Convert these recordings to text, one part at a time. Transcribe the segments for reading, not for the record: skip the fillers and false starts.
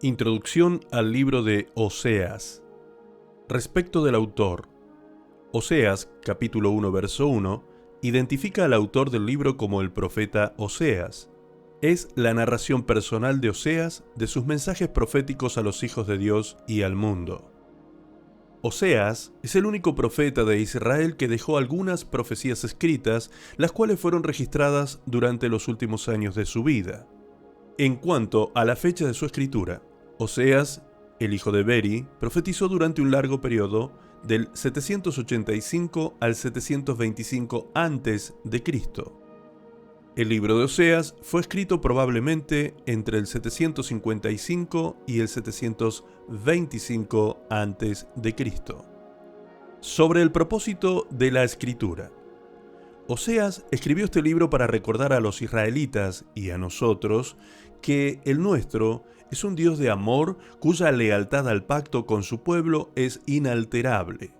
Introducción al libro de Oseas. Respecto del autor, Oseas, capítulo 1, verso 1, identifica al autor del libro como el profeta Oseas. Es la narración personal de Oseas de sus mensajes proféticos a los hijos de Dios y al mundo. Oseas es el único profeta de Israel que dejó algunas profecías escritas, las cuales fueron registradas durante los últimos años de su vida. En cuanto a la fecha de su escritura, Oseas, el hijo de Beri, profetizó durante un largo periodo del 785 al 725 a.C. El libro de Oseas fue escrito probablemente entre el 755 y el 725 a.C. Sobre el propósito de la escritura. Oseas escribió este libro para recordar a los israelitas y a nosotros que el nuestro es un Dios de amor cuya lealtad al pacto con su pueblo es inalterable.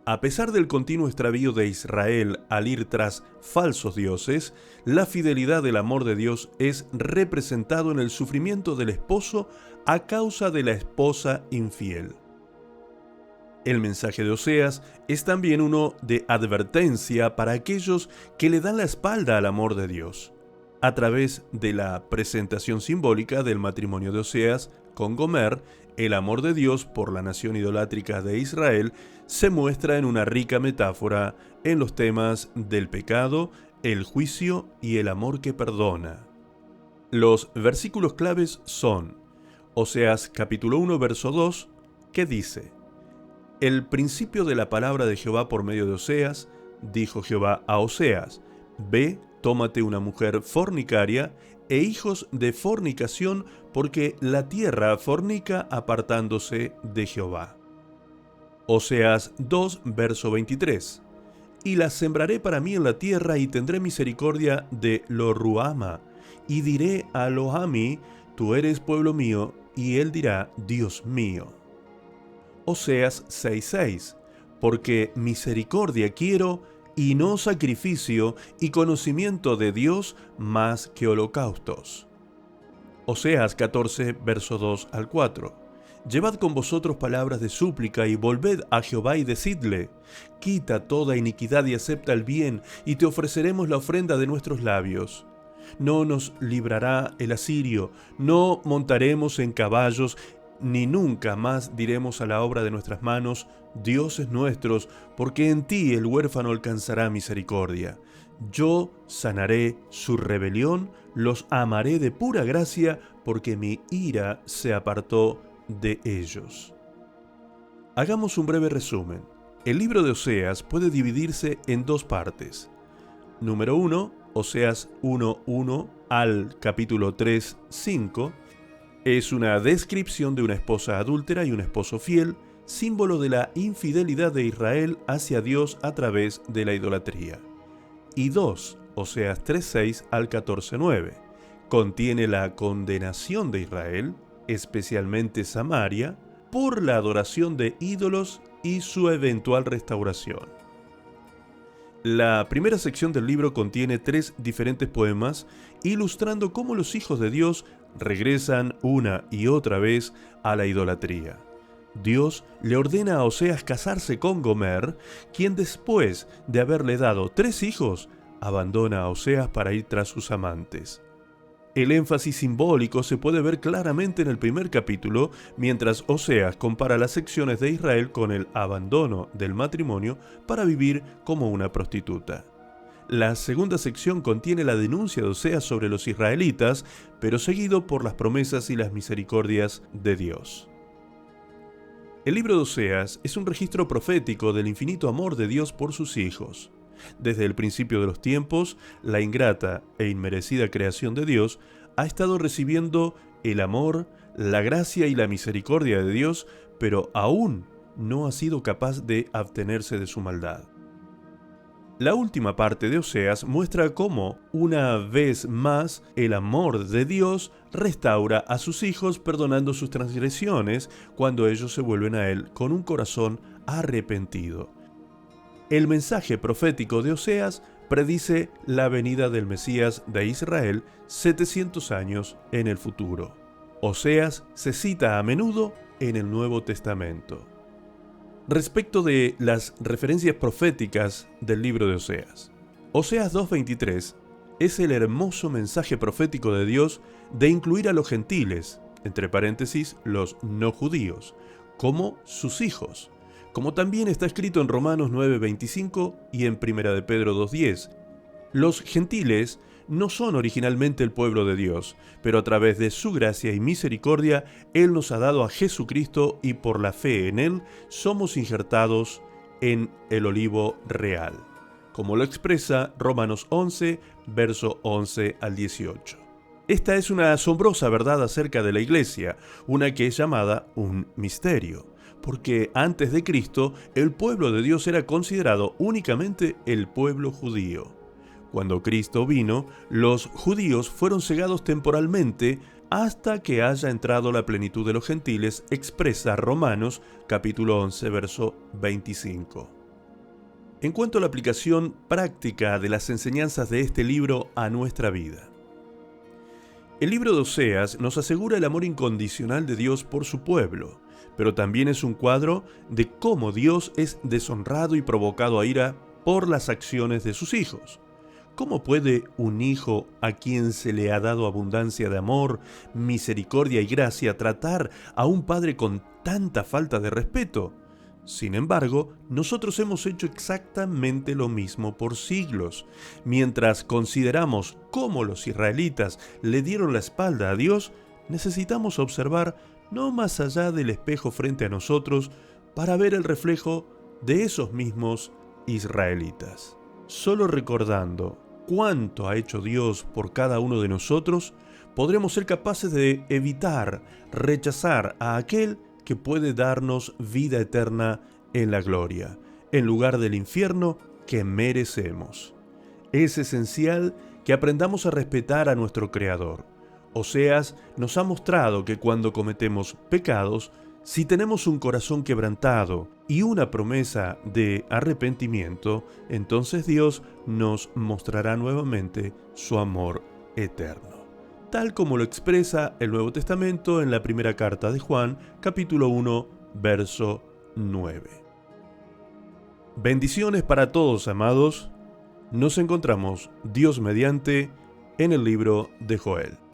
A pesar del continuo extravío de Israel al ir tras falsos dioses, la fidelidad del amor de Dios es representado en el sufrimiento del esposo a causa de la esposa infiel. El mensaje de Oseas es también uno de advertencia para aquellos que le dan la espalda al amor de Dios. A través de la presentación simbólica del matrimonio de Oseas con Gomer, el amor de Dios por la nación idolátrica de Israel se muestra en una rica metáfora en los temas del pecado, el juicio y el amor que perdona. Los versículos claves son Oseas capítulo 1 verso 2, que dice: El principio de la palabra de Jehová por medio de Oseas, dijo Jehová a Oseas: Ve, tómate una mujer fornicaria e hijos de fornicación, porque la tierra fornica apartándose de Jehová. Oseas 2, verso 23. Y las sembraré para mí en la tierra, y tendré misericordia de Lo-ruhama, y diré a Lo-ami: tú eres pueblo mío, y él dirá: Dios mío. Oseas 6:6, porque misericordia quiero y no sacrificio, y conocimiento de Dios más que holocaustos. Oseas 14, verso 2 al 4. Llevad con vosotros palabras de súplica y volved a Jehová y decidle: quita toda iniquidad y acepta el bien, y te ofreceremos la ofrenda de nuestros labios. No nos librará el asirio, no montaremos en caballos, ni nunca más diremos a la obra de nuestras manos: dioses nuestros, porque en ti el huérfano alcanzará misericordia. Yo sanaré su rebelión, los amaré de pura gracia, porque mi ira se apartó de ellos. Hagamos un breve resumen. El libro de Oseas puede dividirse en dos partes. Número 1, Oseas 1:1 al capítulo 3:5, es una descripción de una esposa adúltera y un esposo fiel, símbolo de la infidelidad de Israel hacia Dios a través de la idolatría. Y 2, Oseas 3:6 al 14:9, contiene la condenación de Israel, especialmente Samaria, por la adoración de ídolos y su eventual restauración. La primera sección del libro contiene 3 diferentes poemas ilustrando cómo los hijos de Dios regresan una y otra vez a la idolatría. Dios le ordena a Oseas casarse con Gomer, quien después de haberle dado 3 hijos, abandona a Oseas para ir tras sus amantes. El énfasis simbólico se puede ver claramente en el primer capítulo, mientras Oseas compara las secciones de Israel con el abandono del matrimonio para vivir como una prostituta. La segunda sección contiene la denuncia de Oseas sobre los israelitas, pero seguido por las promesas y las misericordias de Dios. El libro de Oseas es un registro profético del infinito amor de Dios por sus hijos. Desde el principio de los tiempos, la ingrata e inmerecida creación de Dios ha estado recibiendo el amor, la gracia y la misericordia de Dios, pero aún no ha sido capaz de abstenerse de su maldad. La última parte de Oseas muestra cómo, una vez más, el amor de Dios restaura a sus hijos perdonando sus transgresiones cuando ellos se vuelven a Él con un corazón arrepentido. El mensaje profético de Oseas predice la venida del Mesías de Israel 700 años en el futuro. Oseas se cita a menudo en el Nuevo Testamento. Respecto de las referencias proféticas del libro de Oseas. Oseas 2:23 es el hermoso mensaje profético de Dios de incluir a los gentiles, entre paréntesis los no judíos, como sus hijos, como también está escrito en Romanos 9:25 y en 1 de Pedro 2:10. Los gentiles no son originalmente el pueblo de Dios, pero a través de su gracia y misericordia, Él nos ha dado a Jesucristo y por la fe en Él somos injertados en el olivo real, como lo expresa Romanos 11, verso 11 al 18. Esta es una asombrosa verdad acerca de la Iglesia, una que es llamada un misterio, porque antes de Cristo el pueblo de Dios era considerado únicamente el pueblo judío. Cuando Cristo vino, los judíos fueron cegados temporalmente hasta que haya entrado la plenitud de los gentiles, expresa Romanos capítulo 11, verso 25. En cuanto a la aplicación práctica de las enseñanzas de este libro a nuestra vida. El libro de Oseas nos asegura el amor incondicional de Dios por su pueblo, pero también es un cuadro de cómo Dios es deshonrado y provocado a ira por las acciones de sus hijos. ¿Cómo puede un hijo a quien se le ha dado abundancia de amor, misericordia y gracia tratar a un padre con tanta falta de respeto? Sin embargo, nosotros hemos hecho exactamente lo mismo por siglos. Mientras consideramos cómo los israelitas le dieron la espalda a Dios, necesitamos observar no más allá del espejo frente a nosotros para ver el reflejo de esos mismos israelitas. Solo recordando cuánto ha hecho Dios por cada uno de nosotros, podremos ser capaces de evitar rechazar a aquel que puede darnos vida eterna en la gloria, en lugar del infierno que merecemos. Es esencial que aprendamos a respetar a nuestro Creador. Oseas nos ha mostrado que cuando cometemos pecados, si tenemos un corazón quebrantado y una promesa de arrepentimiento, entonces Dios nos mostrará nuevamente su amor eterno, tal como lo expresa el Nuevo Testamento en la primera carta de Juan, capítulo 1, verso 9. Bendiciones para todos, amados. Nos encontramos, Dios mediante, en el libro de Joel.